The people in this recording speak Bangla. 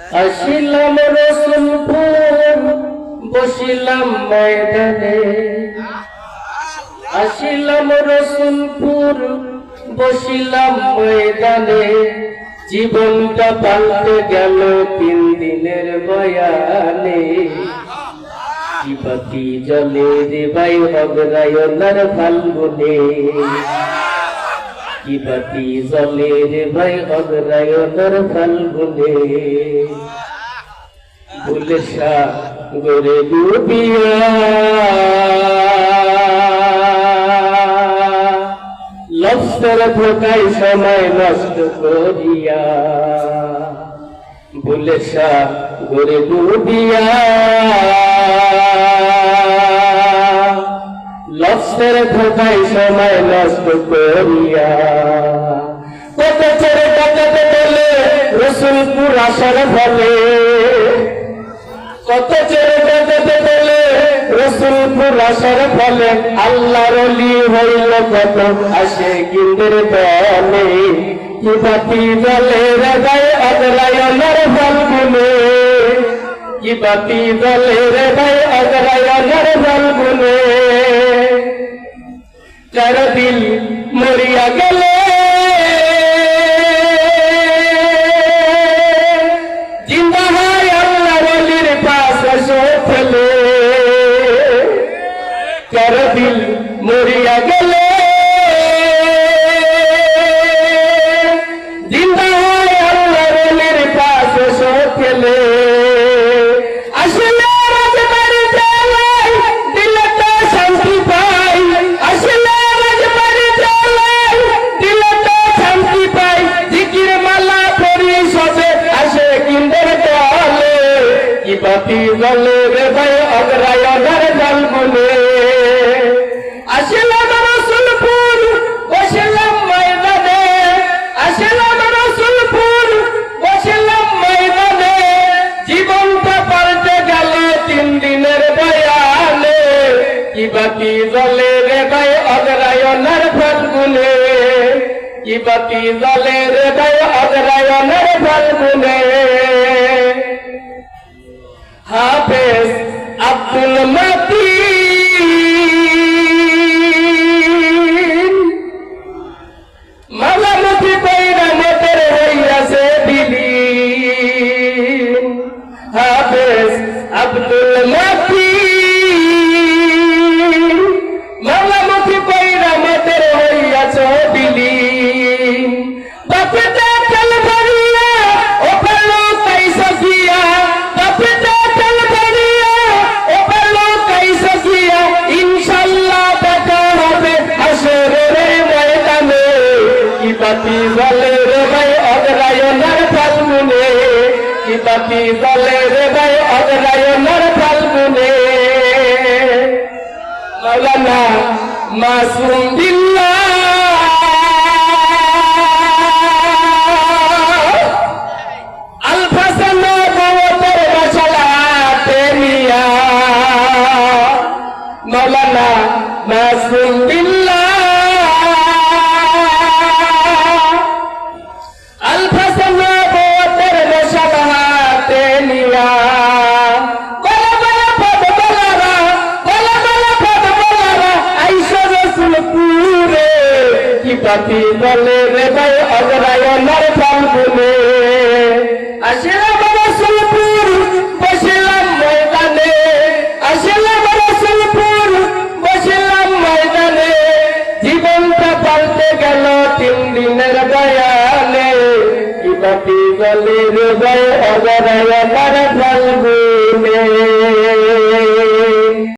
আসিলাম রসুলপুর বসিলাম ময়দানে, আসিলাম রসুলপুর বসিলাম ময়দানে। জীবনটা পাল্টে গেল 3 দিনের বয়ানে। বাতি জলে রে ভাই অগ্রায়নার ফাল্গুনে, কি বাতি জলে রে ভাই অগ্রায়নার ফাল্গুনে। ভুলে সাগরে ডুবিয়া লবস্টার ধোকায় সময় নষ্ট করিয়া, ভুলে সাগরে ডুবিয়া লবস্টার ধোকায় সময় নষ্ট করিয়া। কত ছেড়ে কাটাতে বলে রসুলপুর আসার ফলে, কত ছেড়ে কাটাতে বলে রসুলপুর আসার ফলে। আল্লাহর ওলি হইল কত আসে গিন্দের দলে, কি বাতি জলে রে ভাই অগ্রায়নার ফাল্গুনে, কি বাতি জলে রে ভাই অগ্রায়নার ফাল্গুনে। চার দিল মরিয়া গেলে জিন্দা হয় আল্লাহর ওলির পাশ এসে ফেলে। চার দিল মরিয়া গেলে জিন্দা হয় আল্লাহর ওলির পাশ এসে ফেলে। আসলে রাজবাড়িতে দিলে তো শান্তি পাই, আসলে রাজবাড়িতে দিলে তো শান্তি পাই। জিকির মালা পড়ি সবে আসে গিন্দের দলে, কি বাতি জলে রে ভাই অগ্রায়নার ফাল্গুনে। আসিলাম রসুলপুর বসিলাম ময়দানে, আসিলাম রসুলপুর বসিলাম ময়দানে। জীবনটা পাল্টে গেল 3 দিনের বয়ানে, কি বাতি জলে রে ভাই অগ্রায়নার ফাল্গুনে, কি বাতি জলে রে ভাই অগ্রায়নার ফাল্গুনে। হাফেজ আব্দুল মতিন মালামতি কইরা মতের হইয়াছে বিলীন। হাফেজ আব্দুল মতিন মালামতি কইরা মতের হইয়াছে বিলীন। বাপেটা তেল ভরিয়া ও পেলো কাইসা গিয়া, বাপেটা তেল ভরিয়া ও পেলো কাইসা গিয়া। ইনশাআল্লাহ দেখা হবে হাসরের ময়দানে, কি বাতি জলে রে ভাই অগ্রায়নার ফাল্গুনে, কি বাতি জলে রে ভাই অগ্রায়নার ফাল্গুনে। মাওলানা মাসুম বিল্লাহ মাওলানা মাসুম বিল্লাহ আল ফাসান নবুয়তের মশাল হাতে নিয়া। বলা বলা পদ বলারা, বলা বলা পদ বলারা আইসা রসুলপুরে, কি বাতি জলে রে ভাই অগ্রায়নার ফাল্গুনে। আসিলাম রসুলপুর বসিলাম ময়দানে, আসিলাম রসুলপুর বসিলাম ময়দানে। জীবনটা পাল্টে গেল 3 দিনের বয়ানে, কি বাতি জলে রে ভাই অগ্রায়নার ফাল্গুনে।